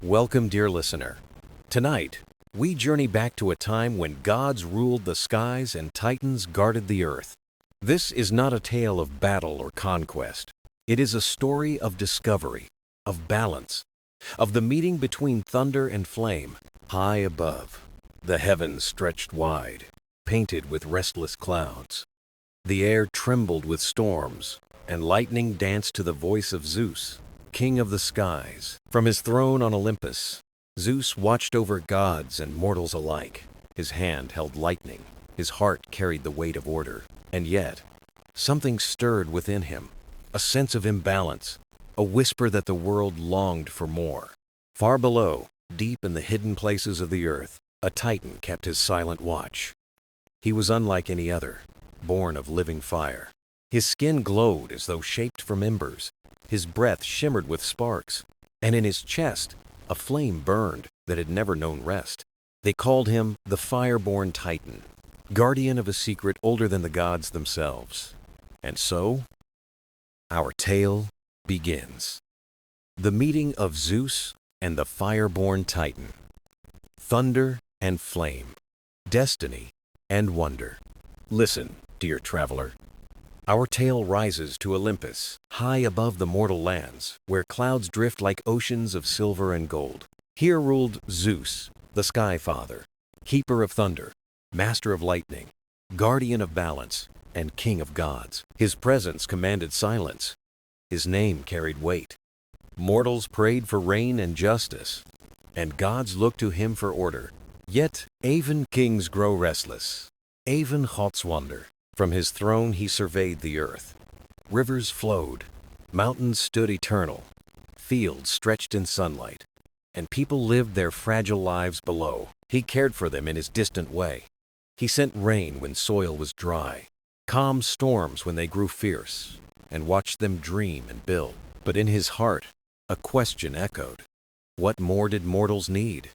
Welcome, dear listener. Tonight, we journey back to a time when gods ruled the skies and titans guarded the earth. This is not a tale of battle or conquest. It is a story of discovery, of balance, of the meeting between thunder and flame. High above, the heavens stretched wide, painted with restless clouds. The air trembled with storms, and lightning danced to the voice of Zeus, king of the skies. From his throne on Olympus, Zeus watched over gods and mortals alike. His hand held lightning, his heart carried the weight of order. And yet, something stirred within him, a sense of imbalance, a whisper that the world longed for more. Far below, deep in the hidden places of the earth, a titan kept his silent watch. He was unlike any other, born of living fire. His skin glowed as though shaped from embers. His breath shimmered with sparks, and in his chest, a flame burned that had never known rest. They called him the Fireborn Titan, guardian of a secret older than the gods themselves. And so, our tale begins. The meeting of Zeus and the Fireborn Titan. Thunder and flame. Destiny and wonder. Listen, dear traveler. Our tale rises to Olympus, high above the mortal lands, where clouds drift like oceans of silver and gold. Here ruled Zeus, the Sky Father, keeper of thunder, master of lightning, guardian of balance, and king of gods. His presence commanded silence. His name carried weight. Mortals prayed for rain and justice, and gods looked to him for order. Yet even kings grow restless. Even thoughts wander. From his throne he surveyed the earth. Rivers flowed, mountains stood eternal, fields stretched in sunlight, and people lived their fragile lives below. He cared for them in his distant way. He sent rain when soil was dry, calmed storms when they grew fierce, and watched them dream and build. But in his heart, a question echoed. What more did mortals need?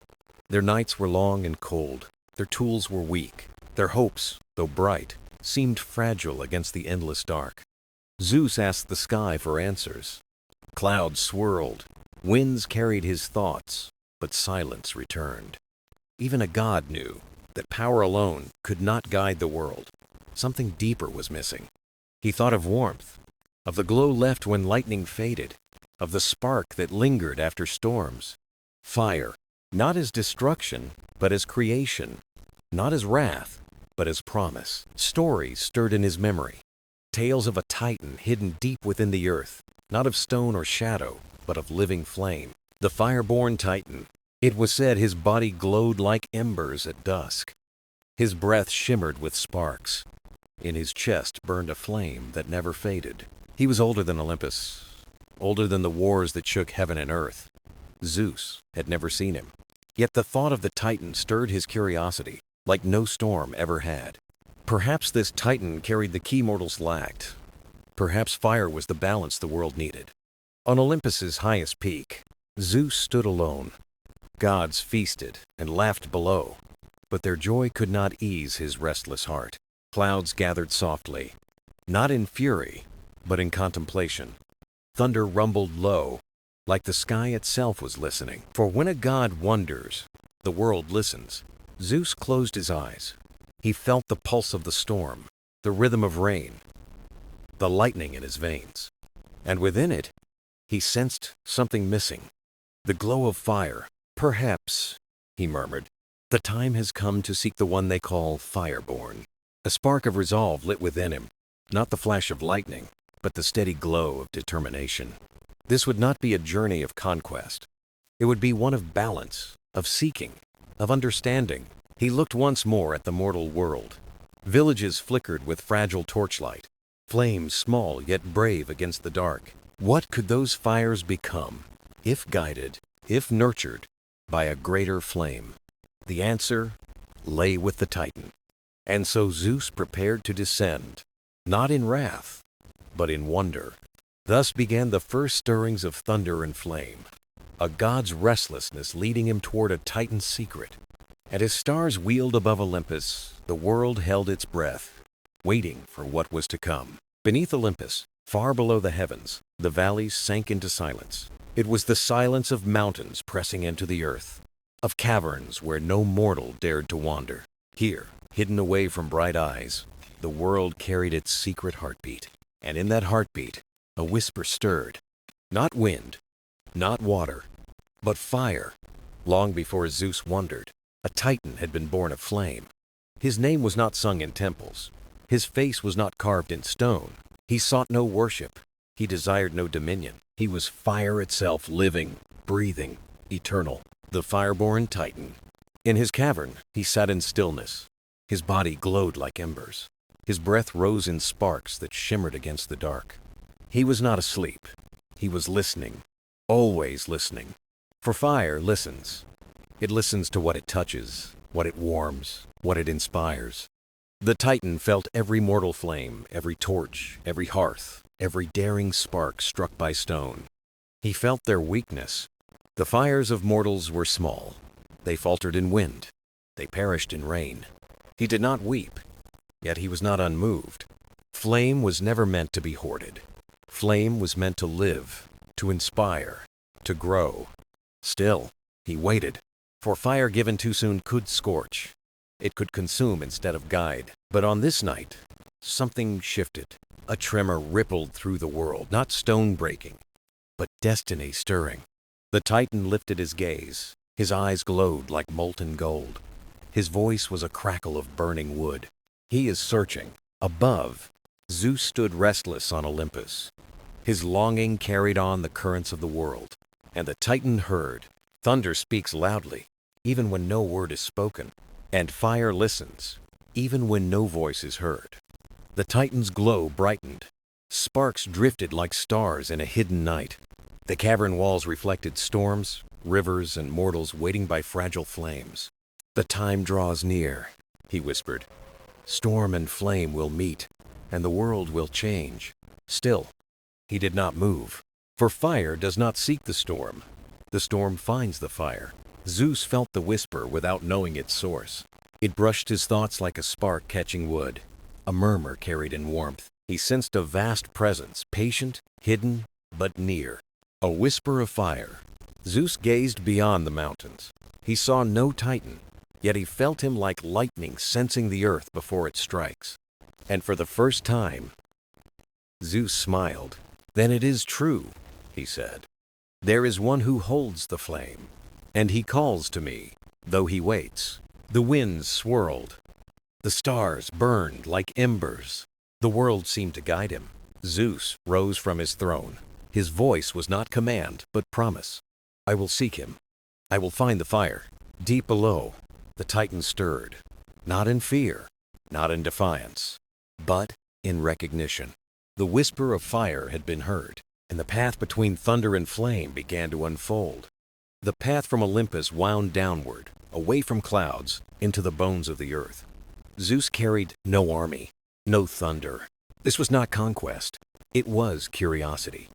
Their nights were long and cold, their tools were weak, their hopes, though bright, seemed fragile against the endless dark. Zeus asked the sky for answers. Clouds swirled, winds carried his thoughts, but silence returned. Even a god knew that power alone could not guide the world. Something deeper was missing. He thought of warmth, of the glow left when lightning faded, of the spark that lingered after storms. Fire, not as destruction, but as creation, not as wrath, but as promise. Stories stirred in his memory. Tales of a titan hidden deep within the earth, not of stone or shadow, but of living flame. The Fireborn Titan. It was said his body glowed like embers at dusk. His breath shimmered with sparks. In his chest burned a flame that never faded. He was older than Olympus, older than the wars that shook heaven and earth. Zeus had never seen him. Yet the thought of the Titan stirred his curiosity, like no storm ever had. Perhaps this Titan carried the key mortals lacked. Perhaps fire was the balance the world needed. On Olympus's highest peak, Zeus stood alone. Gods feasted and laughed below, but their joy could not ease his restless heart. Clouds gathered softly, not in fury, but in contemplation. Thunder rumbled low, like the sky itself was listening. For when a god wonders, the world listens. Zeus closed his eyes. He felt the pulse of the storm, the rhythm of rain, the lightning in his veins. And within it, he sensed something missing. The glow of fire. Perhaps, he murmured, the time has come to seek the one they call Fireborn. A spark of resolve lit within him, not the flash of lightning, but the steady glow of determination. This would not be a journey of conquest. It would be one of balance, of seeking, of understanding. He looked once more at the mortal world. Villages flickered with fragile torchlight, flames small yet brave against the dark. What could those fires become, if guided, if nurtured, by a greater flame? The answer lay with the Titan. And so Zeus prepared to descend, not in wrath, but in wonder. Thus began the first stirrings of thunder and flame, a god's restlessness leading him toward a Titan's secret. And as stars wheeled above Olympus, the world held its breath, waiting for what was to come. Beneath Olympus, Far below the heavens, the valleys sank into silence. It was the silence of mountains pressing into the earth, of caverns where no mortal dared to wander. Here, hidden away from bright eyes, the world carried its secret heartbeat. And in that heartbeat, a whisper stirred. Not wind, not water, but fire. Long before Zeus wondered, a Titan had been born of flame. His name was not sung in temples. His face was not carved in stone. He sought no worship. He desired no dominion. He was fire itself, living, breathing, eternal. The Fireborn Titan. In his cavern, he sat in stillness. His body glowed like embers. His breath rose in sparks that shimmered against the dark. He was not asleep. He was listening, always listening. For fire listens. It listens to what it touches, what it warms, what it inspires. The Titan felt every mortal flame, every torch, every hearth, every daring spark struck by stone. He felt their weakness. The fires of mortals were small. They faltered in wind. They perished in rain. He did not weep, yet he was not unmoved. Flame was never meant to be hoarded. Flame was meant to live, to inspire, to grow. Still, he waited, for fire given too soon could scorch. It could consume instead of guide. But on this night, something shifted. A tremor rippled through the world, not stone breaking, but destiny stirring. The Titan lifted his gaze. His eyes glowed like molten gold. His voice was a crackle of burning wood. He is searching. Above, Zeus stood restless on Olympus. His longing carried on the currents of the world. And the Titan heard. Thunder speaks loudly, even when no word is spoken. And fire listens, even when no voice is heard. The Titan's glow brightened. Sparks drifted like stars in a hidden night. The cavern walls reflected storms, rivers, and mortals waiting by fragile flames. "The time draws near," he whispered. "Storm and flame will meet, and the world will change." Still, he did not move, for fire does not seek the storm. The storm finds the fire. Zeus felt the whisper without knowing its source. It brushed his thoughts like a spark catching wood, a murmur carried in warmth. He sensed a vast presence, patient, hidden, but near. A whisper of fire. Zeus gazed beyond the mountains. He saw no Titan, yet he felt him like lightning sensing the earth before it strikes. And for the first time, Zeus smiled. "Then it is true," he said. "There is one who holds the flame, and he calls to me, though he waits." The winds swirled. The stars burned like embers. The world seemed to guide him. Zeus rose from his throne. His voice was not command, but promise. "I will seek him. I will find the fire." Deep below, the Titan stirred, not in fear, not in defiance, but in recognition. The whisper of fire had been heard, and the path between thunder and flame began to unfold. The path from Olympus wound downward, away from clouds, into the bones of the earth. Zeus carried no army, no thunder. This was not conquest. It was curiosity.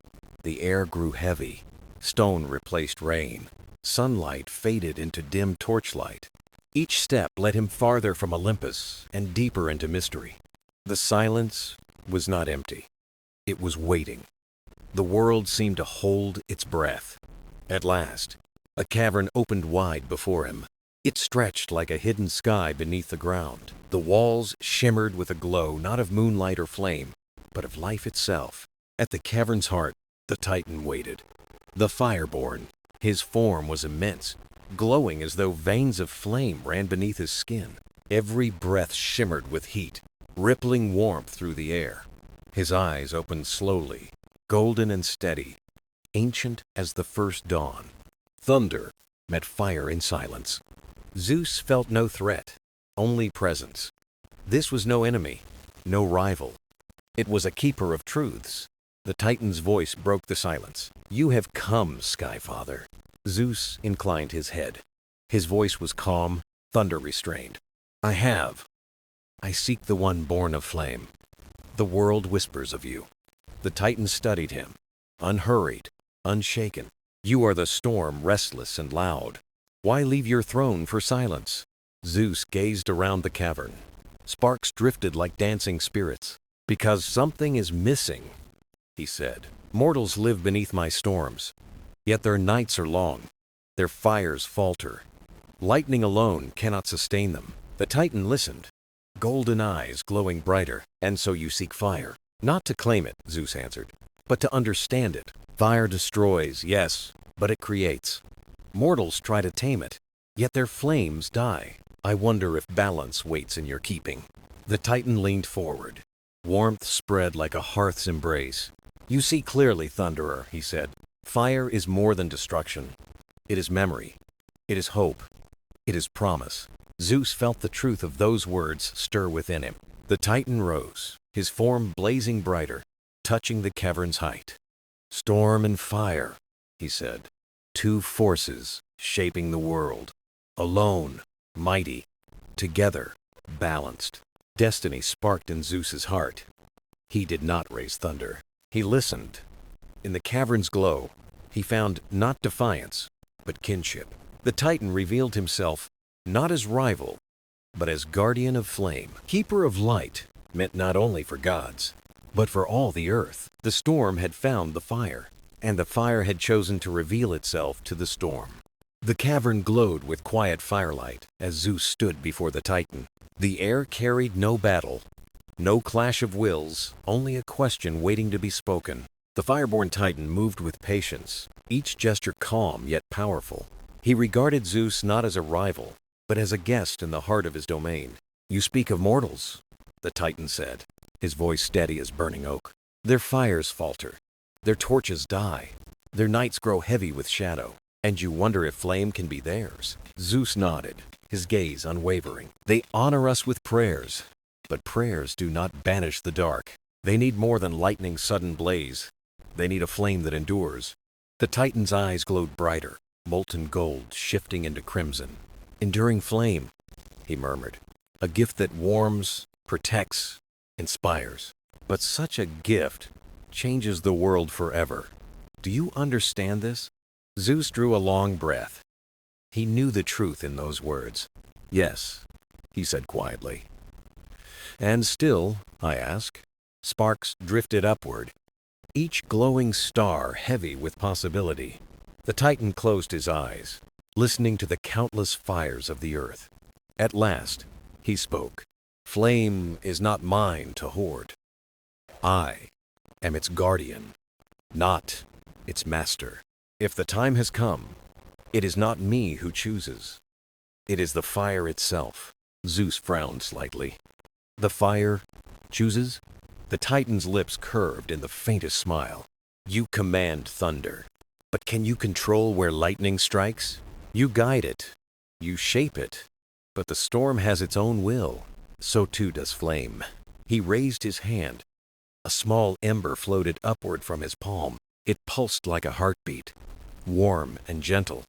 The air grew heavy. Stone replaced rain. Sunlight faded into dim torchlight. Each step led him farther from Olympus and deeper into mystery. The silence was not empty. It was waiting. The world seemed to hold its breath. At last, a cavern opened wide before him. It stretched like a hidden sky beneath the ground. The walls shimmered with a glow not of moonlight or flame, but of life itself. At the cavern's heart, the Titan waited. The Fireborn. His form was immense, glowing as though veins of flame ran beneath his skin. Every breath shimmered with heat, rippling warmth through the air. His eyes opened slowly, golden and steady, ancient as the first dawn. Thunder met fire in silence. Zeus felt no threat, only presence. This was no enemy, no rival. It was a keeper of truths. The Titan's voice broke the silence. "You have come, Sky Father." Zeus inclined his head. His voice was calm, thunder restrained. "I have. I seek the one born of flame. The world whispers of you." The Titan studied him, unhurried, unshaken. "You are the storm, restless and loud. Why leave your throne for silence?" Zeus gazed around the cavern. Sparks drifted like dancing spirits. "Because something is missing," he said. Mortals live beneath my storms, yet their nights are long. Their fires falter. Lightning alone cannot sustain them. The Titan listened, golden eyes glowing brighter. And so you seek fire. Not to claim it, Zeus answered, but to understand it. Fire destroys, yes, but it creates. Mortals try to tame it, yet their flames die. I wonder if balance waits in your keeping. The Titan leaned forward. Warmth spread like a hearth's embrace. You see clearly, Thunderer, he said. Fire is more than destruction. It is memory. It is hope. It is promise. Zeus felt the truth of those words stir within him. The Titan rose, his form blazing brighter, touching the cavern's height. Storm and fire, he said. Two forces shaping the world. Alone, mighty. Together, balanced. Destiny sparked in Zeus's heart. He did not raise thunder. He listened. In the cavern's glow, he found not defiance, but kinship. The Titan revealed himself not as rival, but as guardian of flame. Keeper of light meant not only for gods, but for all the earth. The storm had found the fire, and the fire had chosen to reveal itself to the storm. The cavern glowed with quiet firelight as Zeus stood before the Titan. The air carried no battle, no clash of wills, only a question waiting to be spoken. The Fireborn Titan moved with patience, each gesture calm yet powerful. He regarded Zeus not as a rival, but as a guest in the heart of his domain. You speak of mortals, the Titan said, his voice steady as burning oak. Their fires falter, their torches die, their nights grow heavy with shadow, and you wonder if flame can be theirs. Zeus nodded, his gaze unwavering. They honor us with prayers, but prayers do not banish the dark. They need more than lightning's sudden blaze. They need a flame that endures. The Titan's eyes glowed brighter, molten gold shifting into crimson. Enduring flame, he murmured. A gift that warms, protects, inspires. But such a gift changes the world forever. Do you understand this? Zeus drew a long breath. He knew the truth in those words. Yes, he said quietly. And still, I ask, sparks drifted upward, each glowing star heavy with possibility. The Titan closed his eyes, listening to the countless fires of the earth. At last, he spoke. Flame is not mine to hoard. I am its guardian, not its master. If the time has come, it is not me who chooses. It is the fire itself. Zeus frowned slightly. The fire chooses? The Titan's lips curved in the faintest smile. You command thunder, but can you control where lightning strikes? You guide it, you shape it, but the storm has its own will. So too does flame. He raised his hand. A small ember floated upward from his palm. It pulsed like a heartbeat, warm and gentle,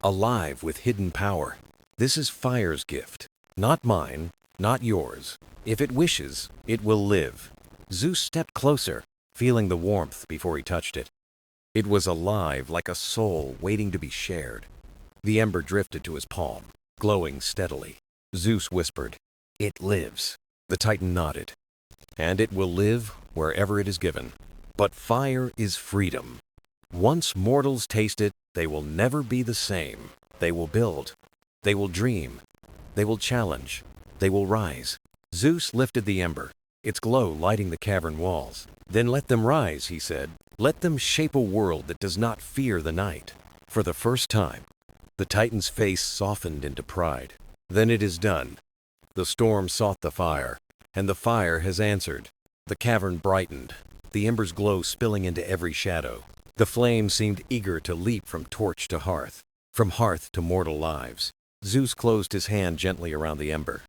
alive with hidden power. This is fire's gift, not mine, not yours. If it wishes, it will live. Zeus stepped closer, feeling the warmth before he touched it. It was alive like a soul waiting to be shared. The ember drifted to his palm, glowing steadily. Zeus whispered, "It lives." The Titan nodded. And it will live wherever it is given. But fire is freedom. Once mortals taste it, they will never be the same. They will build. They will dream. They will challenge. They will rise. Zeus lifted the ember, its glow lighting the cavern walls. Then let them rise, he said. Let them shape a world that does not fear the night. For the first time, the Titan's face softened into pride. Then it is done. The storm sought the fire, and the fire has answered. The cavern brightened, the ember's glow spilling into every shadow. The flame seemed eager to leap from torch to hearth, from hearth to mortal lives. Zeus closed his hand gently around the ember.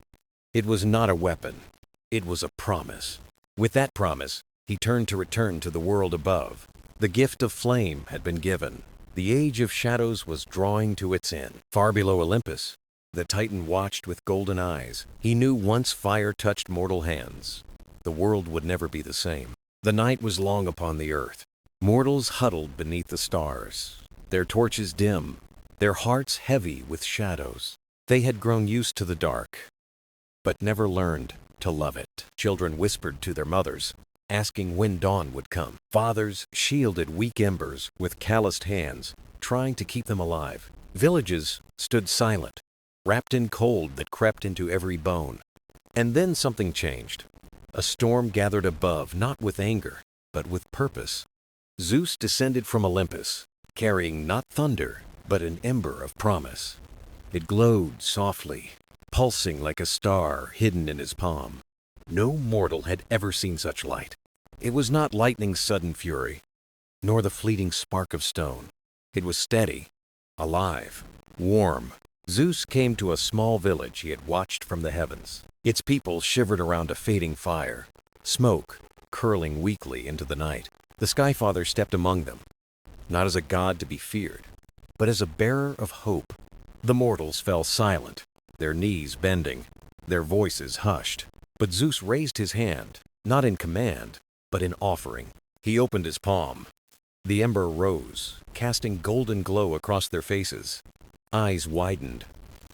It was not a weapon. It was a promise. With that promise, he turned to return to the world above. The gift of flame had been given. The age of shadows was drawing to its end. Far below Olympus, the Titan watched with golden eyes. He knew once fire touched mortal hands, the world would never be the same. The night was long upon the earth. Mortals huddled beneath the stars, their torches dim, their hearts heavy with shadows. They had grown used to the dark, but never learned to love it. Children whispered to their mothers, asking when dawn would come. Fathers shielded weak embers with calloused hands, trying to keep them alive. Villages stood silent, wrapped in cold that crept into every bone. And then something changed. A storm gathered above, not with anger, but with purpose. Zeus descended from Olympus, carrying not thunder, but an ember of promise. It glowed softly, pulsing like a star hidden in his palm. No mortal had ever seen such light. It was not lightning's sudden fury, nor the fleeting spark of stone. It was steady, alive, warm. Zeus came to a small village he had watched from the heavens. Its people shivered around a fading fire, smoke curling weakly into the night. The Skyfather stepped among them, not as a god to be feared, but as a bearer of hope. The mortals fell silent, their knees bending, their voices hushed. But Zeus raised his hand, not in command, but in offering. He opened his palm. The ember rose, casting golden glow across their faces. Eyes widened,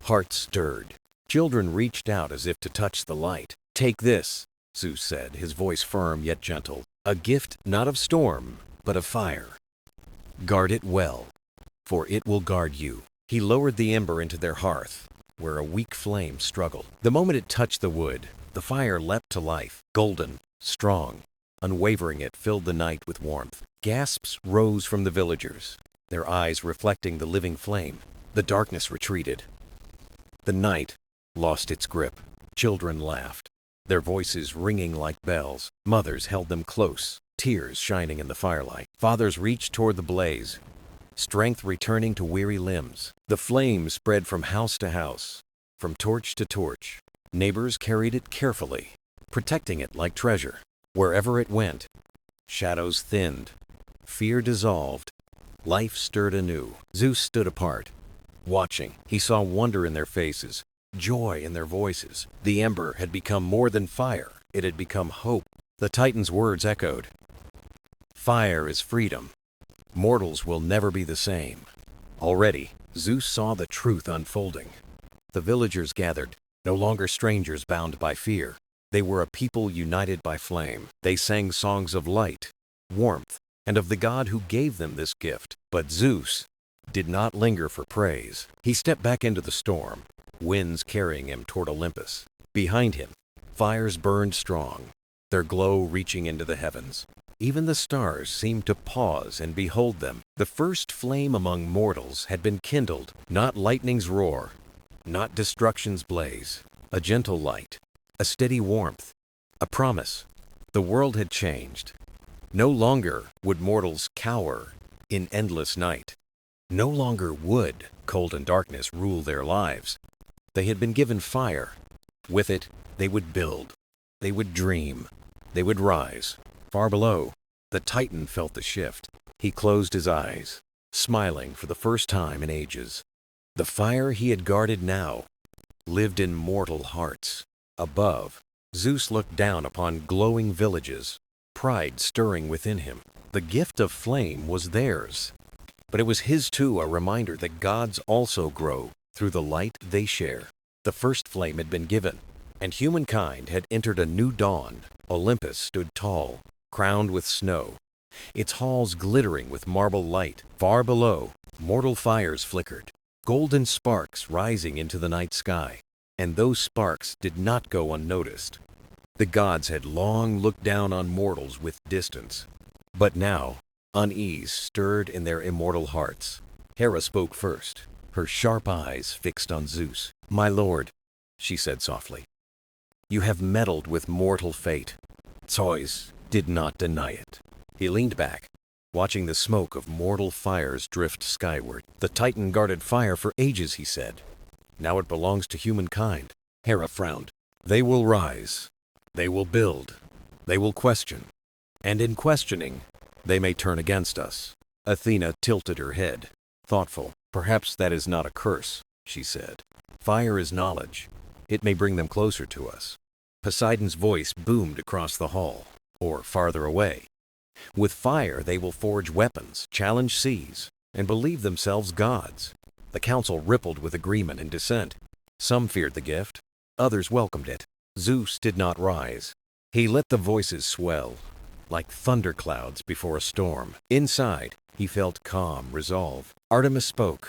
hearts stirred. Children reached out as if to touch the light. "Take this," Zeus said, his voice firm yet gentle. "A gift not of storm, but of fire. Guard it well, for it will guard you." He lowered the ember into their hearth, where a weak flame struggled. The moment it touched the wood, the fire leapt to life. Golden, strong, unwavering, it filled the night with warmth. Gasps rose from the villagers, their eyes reflecting the living flame. The darkness retreated. The night lost its grip. Children laughed, their voices ringing like bells. Mothers held them close, tears shining in the firelight. Fathers reached toward the blaze, strength returning to weary limbs. The flame spread from house to house, from torch to torch. Neighbors carried it carefully, protecting it like treasure. Wherever it went, shadows thinned, fear dissolved, life stirred anew. Zeus stood apart, watching. He saw wonder in their faces, joy in their voices. The ember had become more than fire. It had become hope. The Titan's words echoed. "Fire is freedom. Mortals will never be the same." Already, Zeus saw the truth unfolding. The villagers gathered, no longer strangers bound by fear. They were a people united by flame. They sang songs of light, warmth, and of the god who gave them this gift. But Zeus did not linger for praise. He stepped back into the storm, winds carrying him toward Olympus. Behind him, fires burned strong, their glow reaching into the heavens. Even the stars seemed to pause and behold them. The first flame among mortals had been kindled, not lightning's roar, not destruction's blaze. A gentle light, a steady warmth, a promise. The world had changed. No longer would mortals cower in endless night. No longer would cold and darkness rule their lives. They had been given fire. With it, they would build. They would dream. They would rise. Far below, the Titan felt the shift. He closed his eyes, smiling for the first time in ages. The fire he had guarded now lived in mortal hearts. Above, Zeus looked down upon glowing villages, pride stirring within him. The gift of flame was theirs, but it was his too, a reminder that gods also grow through the light they share. The first flame had been given, and humankind had entered a new dawn. Olympus stood tall, crowned with snow, its halls glittering with marble light. Far below, mortal fires flickered, golden sparks rising into the night sky. And those sparks did not go unnoticed. The gods had long looked down on mortals with distance. But now, unease stirred in their immortal hearts. Hera spoke first, her sharp eyes fixed on Zeus. "My lord," she said softly, "you have meddled with mortal fate." Zeus did not deny it. He leaned back, watching the smoke of mortal fires drift skyward. "The Titan guarded fire for ages," he said. "Now it belongs to humankind." Hera frowned. "They will rise. They will build. They will question. And in questioning, they may turn against us." Athena tilted her head, thoughtful. "Perhaps that is not a curse," she said. "Fire is knowledge. It may bring them closer to us." Poseidon's voice boomed across the hall, or farther away. "With fire they will forge weapons, challenge seas, and believe themselves gods." The council rippled with agreement and dissent. Some feared the gift, others welcomed it. Zeus did not rise. He let the voices swell, like thunderclouds before a storm. Inside, he felt calm, resolve. Artemis spoke,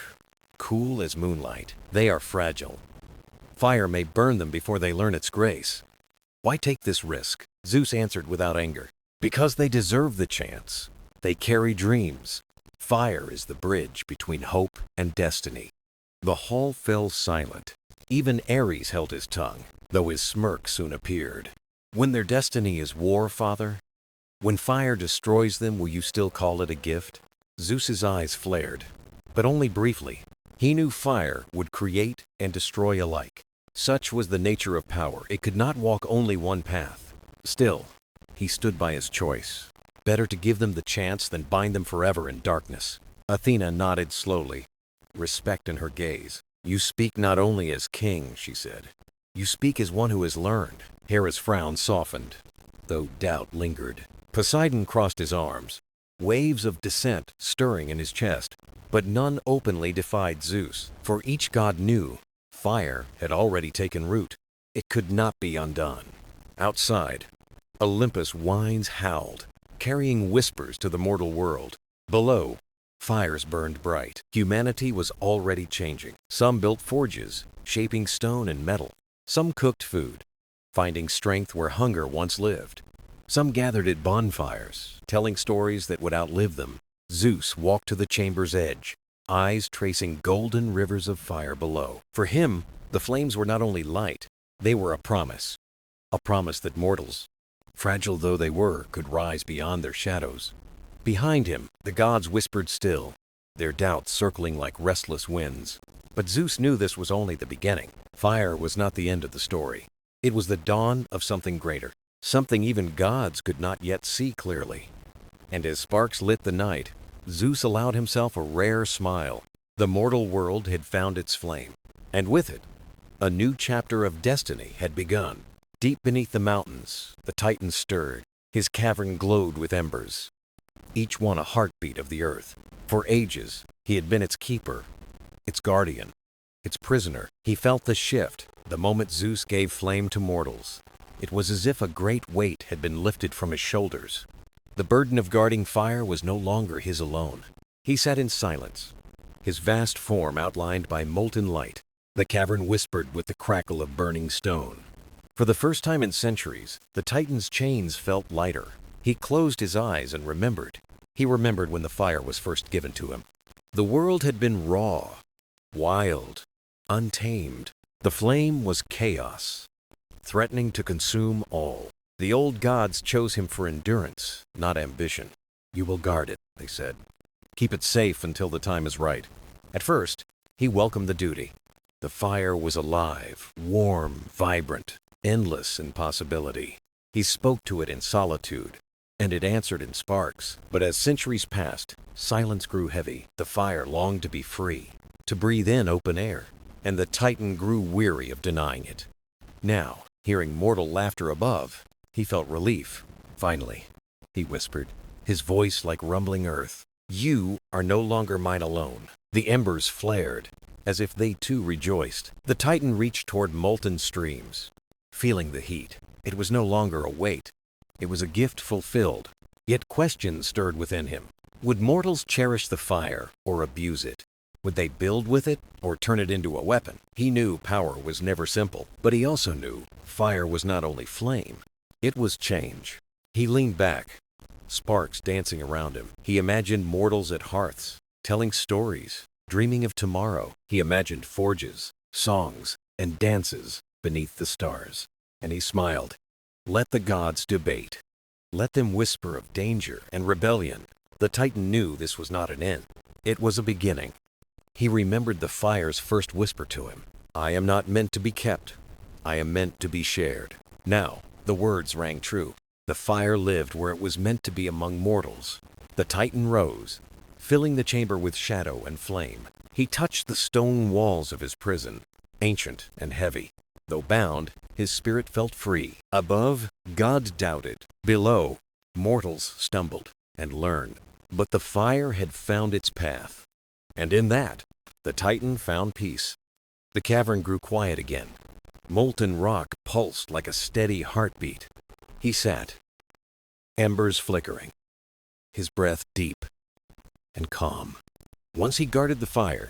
cool as moonlight. They are fragile. Fire may burn them before they learn its grace. Why take this risk? Zeus answered without anger. Because they deserve the chance. They carry dreams. Fire is the bridge between hope and destiny. The hall fell silent. Even Ares held his tongue, though his smirk soon appeared. When their destiny is war, Father? When fire destroys them, will you still call it a gift? Zeus's eyes flared, but only briefly. He knew fire would create and destroy alike. Such was the nature of power. It could not walk only one path. Still, he stood by his choice. Better to give them the chance than bind them forever in darkness. Athena nodded slowly, respect in her gaze. You speak not only as king, she said. You speak as one who has learned. Hera's frown softened, though doubt lingered. Poseidon crossed his arms, waves of dissent stirring in his chest, but none openly defied Zeus, for each god knew fire had already taken root. It could not be undone. Outside, Olympus' winds howled, carrying whispers to the mortal world. Below, fires burned bright. Humanity was already changing. Some built forges, shaping stone and metal. Some cooked food, finding strength where hunger once lived. Some gathered at bonfires, telling stories that would outlive them. Zeus walked to the chamber's edge, eyes tracing golden rivers of fire below. For him, the flames were not only light, they were a promise that mortals, fragile though they were, could rise beyond their shadows. Behind him, the gods whispered still, their doubts circling like restless winds. But Zeus knew this was only the beginning. Fire was not the end of the story. It was the dawn of something greater, something even gods could not yet see clearly. And as sparks lit the night, Zeus allowed himself a rare smile. The mortal world had found its flame, and with it, a new chapter of destiny had begun. Deep beneath the mountains, the Titan stirred. His cavern glowed with embers, each one a heartbeat of the earth. For ages, he had been its keeper, its guardian, its prisoner. He felt the shift the moment Zeus gave flame to mortals. It was as if a great weight had been lifted from his shoulders. The burden of guarding fire was no longer his alone. He sat in silence, his vast form outlined by molten light. The cavern whispered with the crackle of burning stone. For the first time in centuries, the Titan's chains felt lighter. He closed his eyes and remembered. He remembered when the fire was first given to him. The world had been raw, wild, untamed. The flame was chaos, threatening to consume all. The old gods chose him for endurance, not ambition. You will guard it, they said. Keep it safe until the time is right. At first, he welcomed the duty. The fire was alive, warm, vibrant, endless in possibility. He spoke to it in solitude, and it answered in sparks. But as centuries passed, silence grew heavy. The fire longed to be free, to breathe in open air, and the Titan grew weary of denying it. Now, hearing mortal laughter above, he felt relief. Finally, he whispered, his voice like rumbling earth. You are no longer mine alone. The embers flared, as if they too rejoiced. The Titan reached toward molten streams, feeling the heat. It was no longer a weight. It was a gift fulfilled. Yet questions stirred within him. Would mortals cherish the fire or abuse it? Would they build with it or turn it into a weapon? He knew power was never simple, but he also knew fire was not only flame. It was change. He leaned back, sparks dancing around him. He imagined mortals at hearths, telling stories, dreaming of tomorrow. He imagined forges, songs, and dances beneath the stars. And he smiled. Let the gods debate. Let them whisper of danger and rebellion. The Titan knew this was not an end. It was a beginning. He remembered the fire's first whisper to him. I am not meant to be kept. I am meant to be shared. Now, the words rang true. The fire lived where it was meant to be among mortals. The Titan rose, filling the chamber with shadow and flame. He touched the stone walls of his prison, ancient and heavy. Though bound, his spirit felt free. Above, gods doubted. Below, mortals stumbled and learned. But the fire had found its path. And in that, the Titan found peace. The cavern grew quiet again. Molten rock pulsed like a steady heartbeat. He sat, embers flickering, his breath deep and calm. Once he guarded the fire,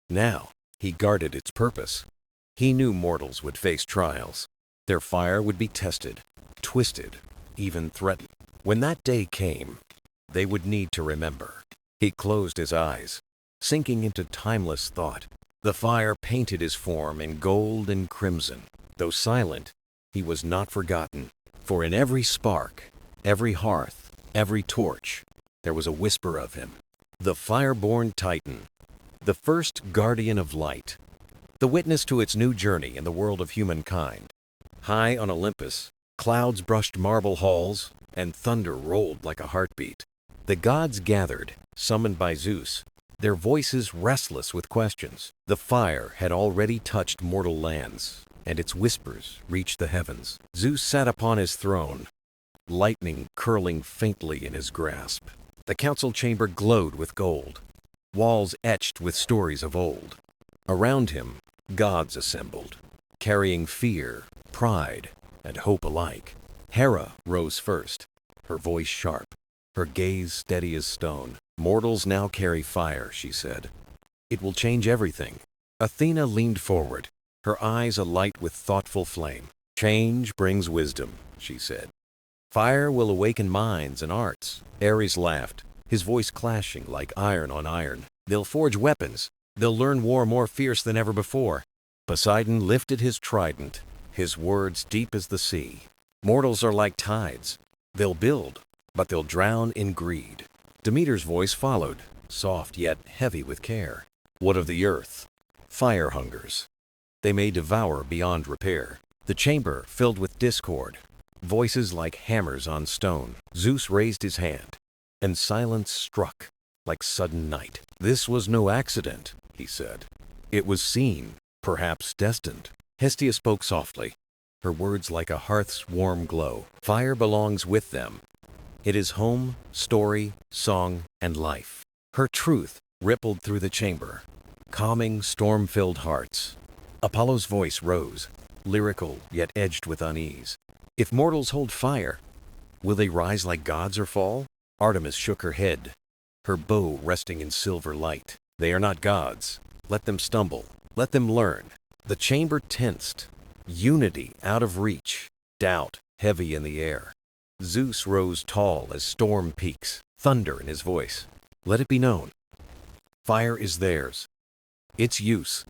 now he guarded its purpose. He knew mortals would face trials. Their fire would be tested, twisted, even threatened. When that day came, they would need to remember. He closed his eyes, sinking into timeless thought. The fire painted his form in gold and crimson. Though silent, he was not forgotten, for in every spark, every hearth, every torch, there was a whisper of him. The Fireborn Titan, the first guardian of light, the witness to its new journey in the world of humankind. High on Olympus, clouds brushed marble halls, and thunder rolled like a heartbeat. The gods gathered, summoned by Zeus, their voices restless with questions. The fire had already touched mortal lands, and its whispers reached the heavens. Zeus sat upon his throne, lightning curling faintly in his grasp. The council chamber glowed with gold, walls etched with stories of old. Around him, gods assembled, carrying fear, pride, and hope alike. Hera rose first, her voice sharp, her gaze steady as stone. "Mortals now carry fire," she said. "It will change everything." Athena leaned forward, her eyes alight with thoughtful flame. "Change brings wisdom," she said. "Fire will awaken minds and arts." Ares laughed, his voice clashing like iron on iron. "They'll forge weapons. They'll learn war more fierce than ever before." Poseidon lifted his trident, his words deep as the sea. "Mortals are like tides. They'll build, but they'll drown in greed." Demeter's voice followed, soft yet heavy with care. "What of the earth? Fire hungers. They may devour beyond repair." The chamber filled with discord, voices like hammers on stone. Zeus raised his hand, and silence struck like sudden night. "This was no accident," he said. "It was seen, perhaps destined." Hestia spoke softly, her words like a hearth's warm glow. "Fire belongs with them. It is home, story, song, and life." Her truth rippled through the chamber, calming storm-filled hearts. Apollo's voice rose, lyrical yet edged with unease. "If mortals hold fire, will they rise like gods or fall?" Artemis shook her head, her bow resting in silver light. "They are not gods. Let them stumble. Let them learn." The chamber tensed, unity out of reach, doubt heavy in the air. Zeus rose tall as storm peaks, thunder in his voice. "Let it be known. Fire is theirs. Its use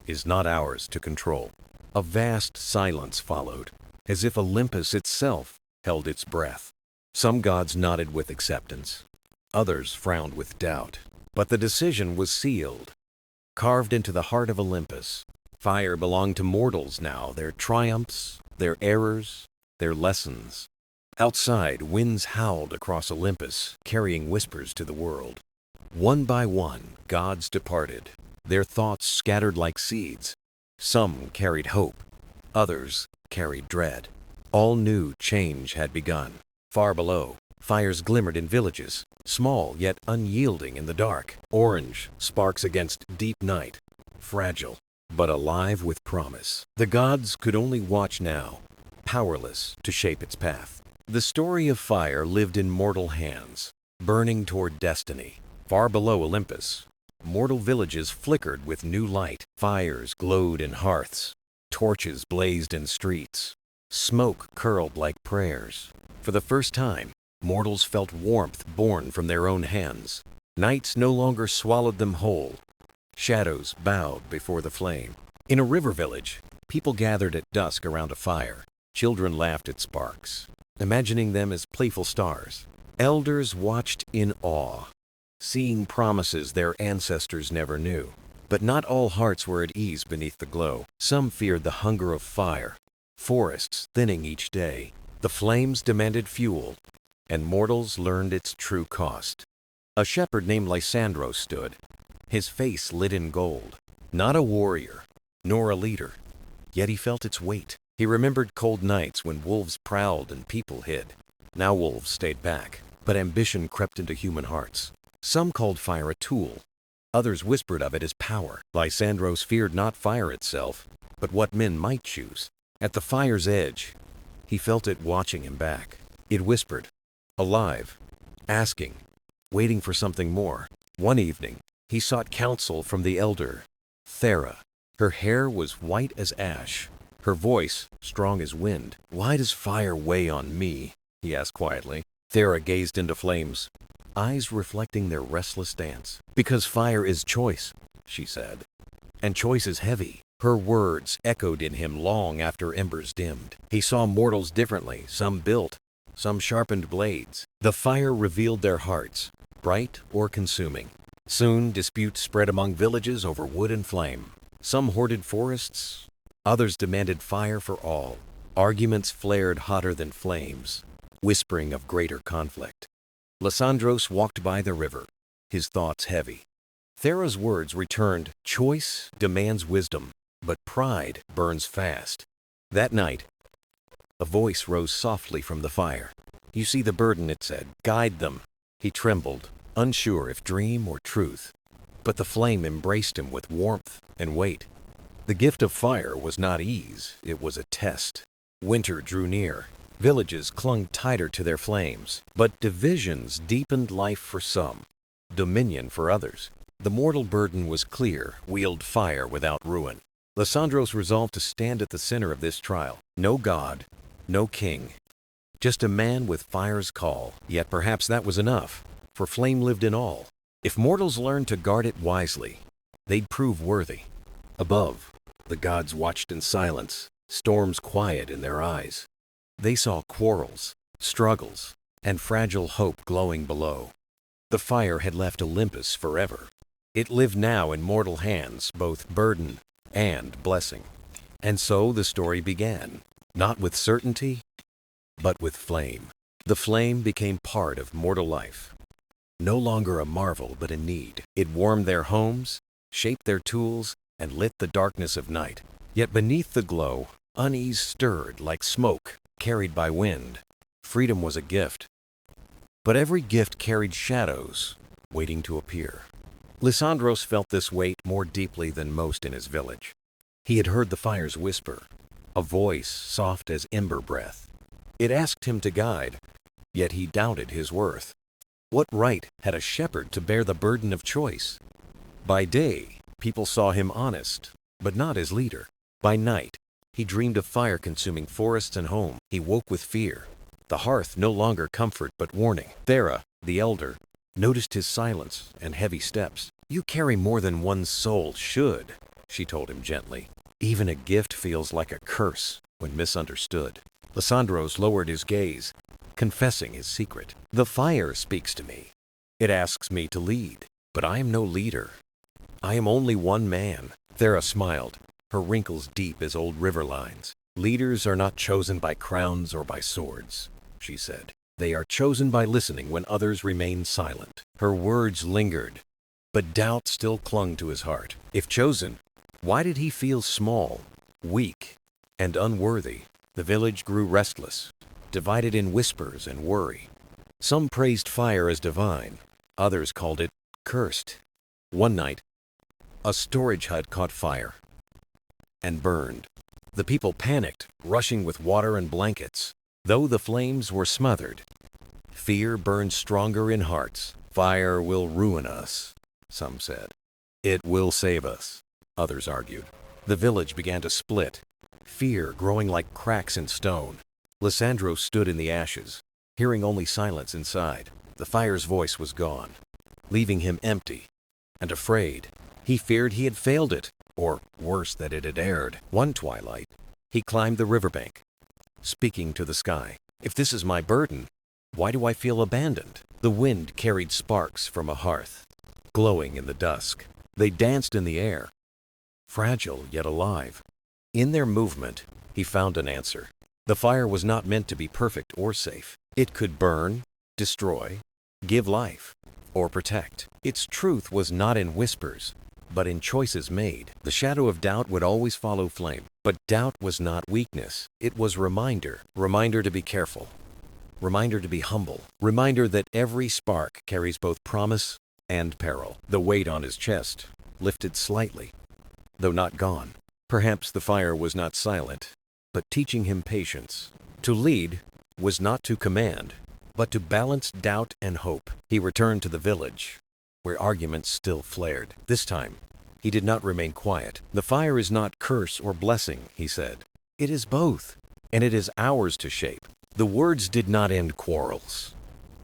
is not ours to control." A vast silence followed, as if Olympus itself held its breath. Some gods nodded with acceptance, others frowned with doubt. But the decision was sealed, carved into the heart of Olympus. Fire belonged to mortals now, their triumphs, their errors, their lessons. Outside, winds howled across Olympus, carrying whispers to the world. One by one, gods departed, their thoughts scattered like seeds. Some carried hope, others carried dread. All knew change had begun. Far below, fires glimmered in villages, small yet unyielding in the dark. Orange sparks against deep night, fragile, but alive with promise. The gods could only watch now, powerless to shape its path. The story of fire lived in mortal hands, burning toward destiny. Far below Olympus, mortal villages flickered with new light. Fires glowed in hearths, torches blazed in streets. Smoke curled like prayers. For the first time, mortals felt warmth born from their own hands. Nights no longer swallowed them whole. Shadows bowed before the flame. In a river village, people gathered at dusk around a fire. Children laughed at sparks, imagining them as playful stars. Elders watched in awe, seeing promises their ancestors never knew. But not all hearts were at ease beneath the glow. Some feared the hunger of fire, forests thinning each day. The flames demanded fuel, and mortals learned its true cost. A shepherd named Lysandros stood, his face lit in gold. Not a warrior, nor a leader, yet he felt its weight. He remembered cold nights when wolves prowled and people hid. Now wolves stayed back, but ambition crept into human hearts. Some called fire a tool, others whispered of it as power. Lysandros feared not fire itself, but what men might choose. At the fire's edge, he felt it watching him back. It whispered, alive, asking, waiting for something more. One evening, he sought counsel from the elder, Thera. Her hair was white as ash, her voice strong as wind. "Why does fire weigh on me?" he asked quietly. Thera gazed into flames, eyes reflecting their restless dance. "Because fire is choice," she said, "and choice is heavy." Her words echoed in him long after embers dimmed. He saw mortals differently, some built, some sharpened blades. The fire revealed their hearts, bright or consuming. Soon disputes spread among villages over wood and flame. Some hoarded forests, others demanded fire for all. Arguments flared hotter than flames, whispering of greater conflict. Lysandros walked by the river, his thoughts heavy. Thera's words returned, "Choice demands wisdom, but pride burns fast." That night, a voice rose softly from the fire. "You see the burden," it said. "Guide them." He trembled, unsure if dream or truth. But the flame embraced him with warmth and weight. The gift of fire was not ease, it was a test. Winter drew near. Villages clung tighter to their flames, but divisions deepened life for some, dominion for others. The mortal burden was clear: wield fire without ruin. Lysandros resolved to stand at the center of this trial. No god, no king, just a man with fire's call. Yet perhaps that was enough, for flame lived in all. If mortals learned to guard it wisely, they'd prove worthy. Above, the gods watched in silence, storms quiet in their eyes. They saw quarrels, struggles, and fragile hope glowing below. The fire had left Olympus forever. It lived now in mortal hands, both burden and blessing. And so the story began, not with certainty, but with flame. The flame became part of mortal life, no longer a marvel but a need. It warmed their homes, shaped their tools, and lit the darkness of night. Yet beneath the glow, unease stirred like smoke carried by wind. Freedom was a gift, but every gift carried shadows waiting to appear. Lysandros felt this weight more deeply than most in his village. He had heard the fire's whisper, a voice soft as ember breath. It asked him to guide, yet he doubted his worth. What right had a shepherd to bear the burden of choice? By day, people saw him honest, but not as leader. By night, he dreamed of fire-consuming forests and home. He woke with fear, the hearth no longer comfort but warning. Thera, the elder, noticed his silence and heavy steps. "You carry more than one's soul should," she told him gently. "Even a gift feels like a curse when misunderstood." Lysandros lowered his gaze, confessing his secret. "The fire speaks to me. It asks me to lead, but I am no leader. I am only one man." Thera smiled, her wrinkles deep as old river lines. "Leaders are not chosen by crowns or by swords," she said. "They are chosen by listening when others remain silent." Her words lingered, but doubt still clung to his heart. If chosen, why did he feel small, weak, and unworthy? The village grew restless, divided in whispers and worry. Some praised fire as divine, others called it cursed. One night, a storage hut caught fire and burned. The people panicked, rushing with water and blankets. Though the flames were smothered, fear burned stronger in hearts. "Fire will ruin us," some said. "It will save us," others argued. The village began to split, fear growing like cracks in stone. Lysandros stood in the ashes, hearing only silence inside. The fire's voice was gone, leaving him empty and afraid. He feared he had failed it, or worse, that it had erred. One twilight, he climbed the riverbank, speaking to the sky. "If this is my burden, why do I feel abandoned?" The wind carried sparks from a hearth, glowing in the dusk. They danced in the air, fragile yet alive. In their movement, he found an answer. The fire was not meant to be perfect or safe. It could burn, destroy, give life, or protect. Its truth was not in whispers, but in choices made. The shadow of doubt would always follow flame. But doubt was not weakness. It was reminder to be careful, reminder to be humble, reminder that every spark carries both promise and peril. The weight on his chest lifted slightly, though not gone. Perhaps the fire was not silent, but teaching him patience. To lead was not to command. but to balance doubt and hope. He returned to the village, where arguments still flared. This time, he did not remain quiet. "The fire is not curse or blessing," he said. "It is both, and it is ours to shape." The words did not end quarrels,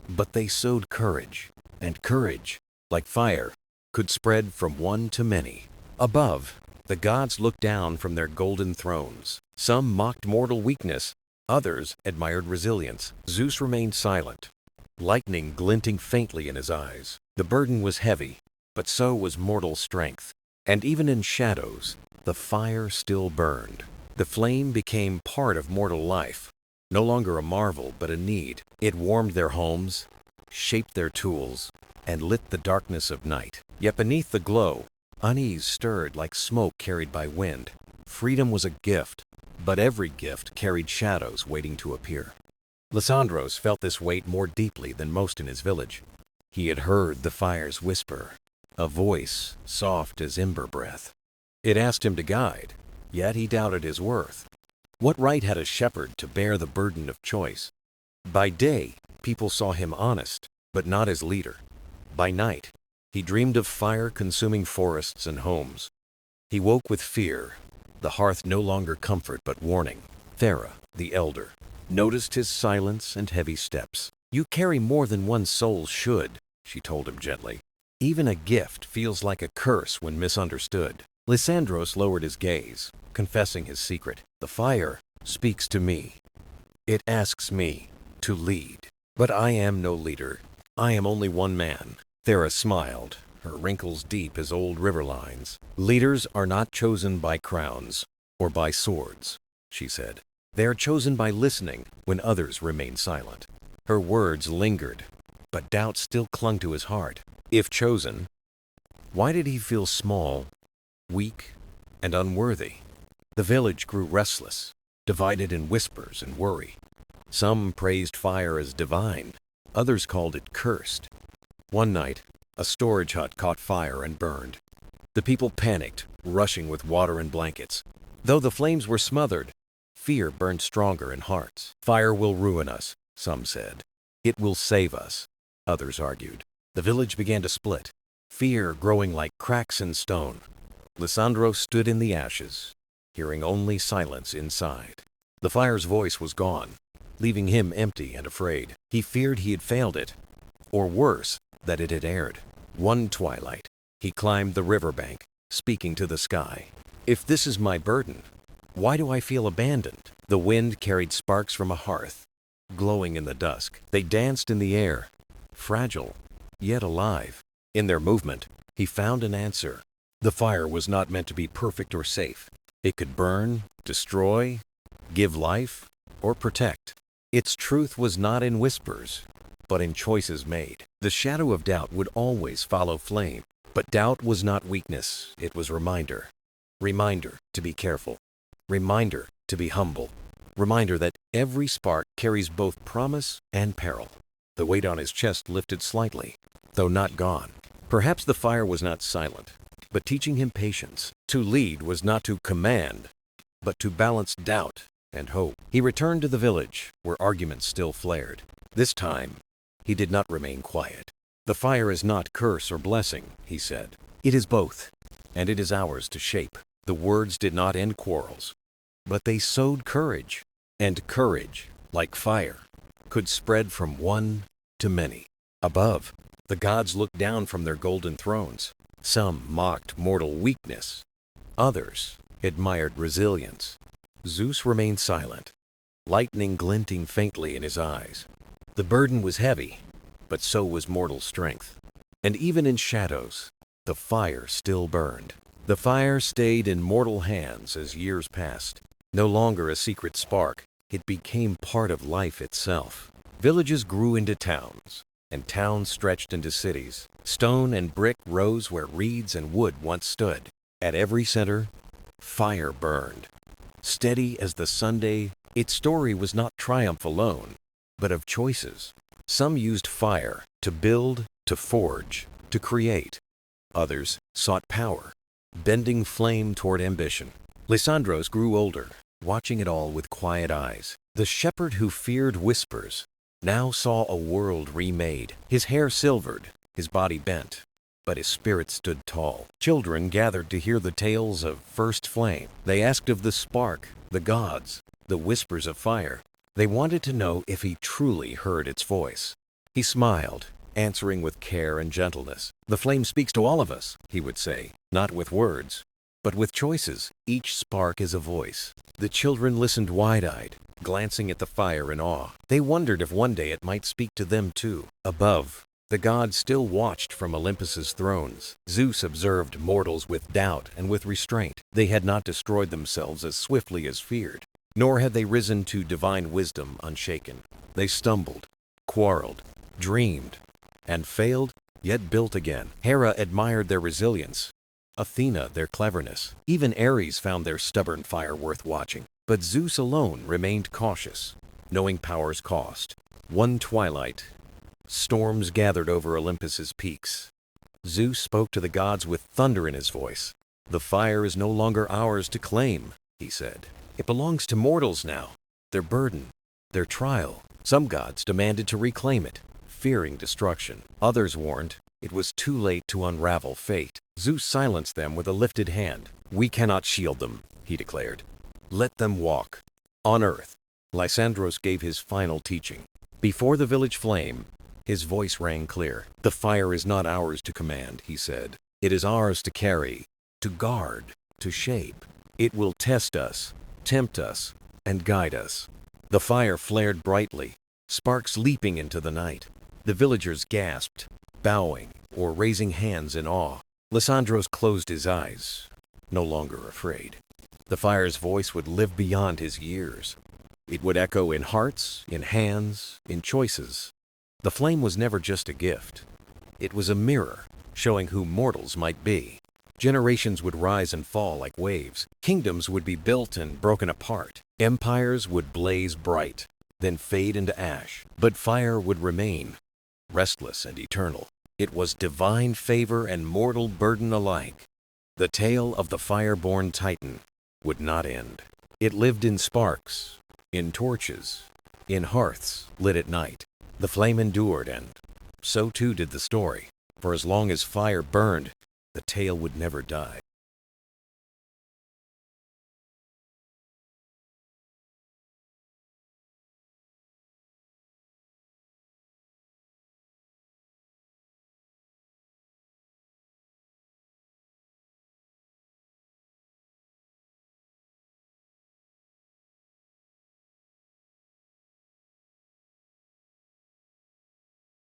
but they sowed courage, and courage, like fire, could spread from one to many. Above, the gods looked down from their golden thrones. Some mocked mortal weakness, others admired resilience. Zeus remained silent, lightning glinting faintly in his eyes. The burden was heavy, but so was mortal strength. And even in shadows, the fire still burned. The flame became part of mortal life, no longer a marvel but a need. It warmed their homes, shaped their tools, and lit the darkness of night. Yet beneath the glow, unease stirred like smoke carried by wind. Freedom was a gift, but every gift carried shadows waiting to appear. Lysandros felt this weight more deeply than most in his village. He had heard the fire's whisper, a voice soft as ember breath. It asked him to guide, yet he doubted his worth. What right had a shepherd to bear the burden of choice? By day, people saw him honest, but not as leader. By night, he dreamed of fire-consuming forests and homes. He woke with fear, the hearth no longer comfort but warning. Thera, the elder, noticed his silence and heavy steps. "You carry more than one soul should," she told him gently. "Even a gift feels like a curse when misunderstood." Lysandros lowered his gaze, confessing his secret. "The fire speaks to me. It asks me to lead. But I am no leader. I am only one man." Thera smiled, her wrinkles deep as old river lines. "Leaders are not chosen by crowns or by swords," she said. "They are chosen by listening when others remain silent." Her words lingered, but doubt still clung to his heart. If chosen, why did he feel small, weak, and unworthy? The village grew restless, divided in whispers and worry. Some praised fire as divine, others called it cursed. One night, a storage hut caught fire and burned. The people panicked, rushing with water and blankets. Though the flames were smothered, fear burned stronger in hearts. "Fire will ruin us," some said. "It will save us," others argued. The village began to split, fear growing like cracks in stone. Lysandros stood in the ashes, hearing only silence inside. The fire's voice was gone, leaving him empty and afraid. He feared he had failed it, or worse, that it had erred. One twilight, he climbed the riverbank, speaking to the sky. "If this is my burden, why do I feel abandoned?" The wind carried sparks from a hearth, glowing in the dusk. They danced in the air, fragile, yet alive. In their movement, he found an answer. The fire was not meant to be perfect or safe. It could burn, destroy, give life, or protect. Its truth was not in whispers, but in choices made. The shadow of doubt would always follow flame. But doubt was not weakness, it was reminder. Reminder to be careful. Reminder to be humble. Reminder that every spark carries both promise and peril. The weight on his chest lifted slightly, though not gone. Perhaps the fire was not silent, but teaching him patience. To lead was not to command, but to balance doubt and hope. He returned to the village, where arguments still flared. This time, he did not remain quiet. "The fire is not curse or blessing," he said. "It is both, and it is ours to shape." The words did not end quarrels, but they sowed courage. And courage, like fire, could spread from one to many. Above, the gods looked down from their golden thrones. Some mocked mortal weakness. Others admired resilience. Zeus remained silent, lightning glinting faintly in his eyes. The burden was heavy, but so was mortal strength. And even in shadows, the fire still burned. The fire stayed in mortal hands as years passed. No longer a secret spark, it became part of life itself. Villages grew into towns, and towns stretched into cities. Stone and brick rose where reeds and wood once stood. At every center, fire burned. Steady as the Sunday, its story was not triumph alone, but of choices. Some used fire to build, to forge, to create. Others sought power, bending flame toward ambition. Lysandros grew older, watching it all with quiet eyes. The shepherd who feared whispers now saw a world remade. His hair silvered, his body bent, but his spirit stood tall. Children gathered to hear the tales of first flame. They asked of the spark, the gods, the whispers of fire. They wanted to know if he truly heard its voice. He smiled, answering with care and gentleness. "The flame speaks to all of us," he would say, "not with words, but with choices. Each spark is a voice." The children listened wide-eyed, glancing at the fire in awe. They wondered if one day it might speak to them too. Above, the gods still watched from Olympus's thrones. Zeus observed mortals with doubt and with restraint. They had not destroyed themselves as swiftly as feared, nor had they risen to divine wisdom unshaken. They stumbled, quarreled, dreamed, and failed, yet built again. Hera admired their resilience, Athena their cleverness. Even Ares found their stubborn fire worth watching. But Zeus alone remained cautious, knowing power's cost. One twilight, storms gathered over Olympus's peaks. Zeus spoke to the gods with thunder in his voice. "The fire is no longer ours to claim," he said. "It belongs to mortals now, their burden, their trial." Some gods demanded to reclaim it, fearing destruction. Others warned it was too late to unravel fate. Zeus silenced them with a lifted hand. "We cannot shield them," he declared. "Let them walk." On earth, Lysandros gave his final teaching. Before the village flame, his voice rang clear. "The fire is not ours to command," he said. "It is ours to carry, to guard, to shape. It will test us, tempt us, and guide us." The fire flared brightly, sparks leaping into the night. The villagers gasped, bowing or raising hands in awe. Lysandros closed his eyes, no longer afraid. The fire's voice would live beyond his years. It would echo in hearts, in hands, in choices. The flame was never just a gift. It was a mirror, showing who mortals might be. Generations would rise and fall like waves. Kingdoms would be built and broken apart. Empires would blaze bright, then fade into ash. But fire would remain, restless and eternal. It was divine favor and mortal burden alike. The tale of the Fireborn Titan would not end. It lived in sparks, in torches, in hearths lit at night. The flame endured, and so too did the story. For as long as fire burned, the tale would never die.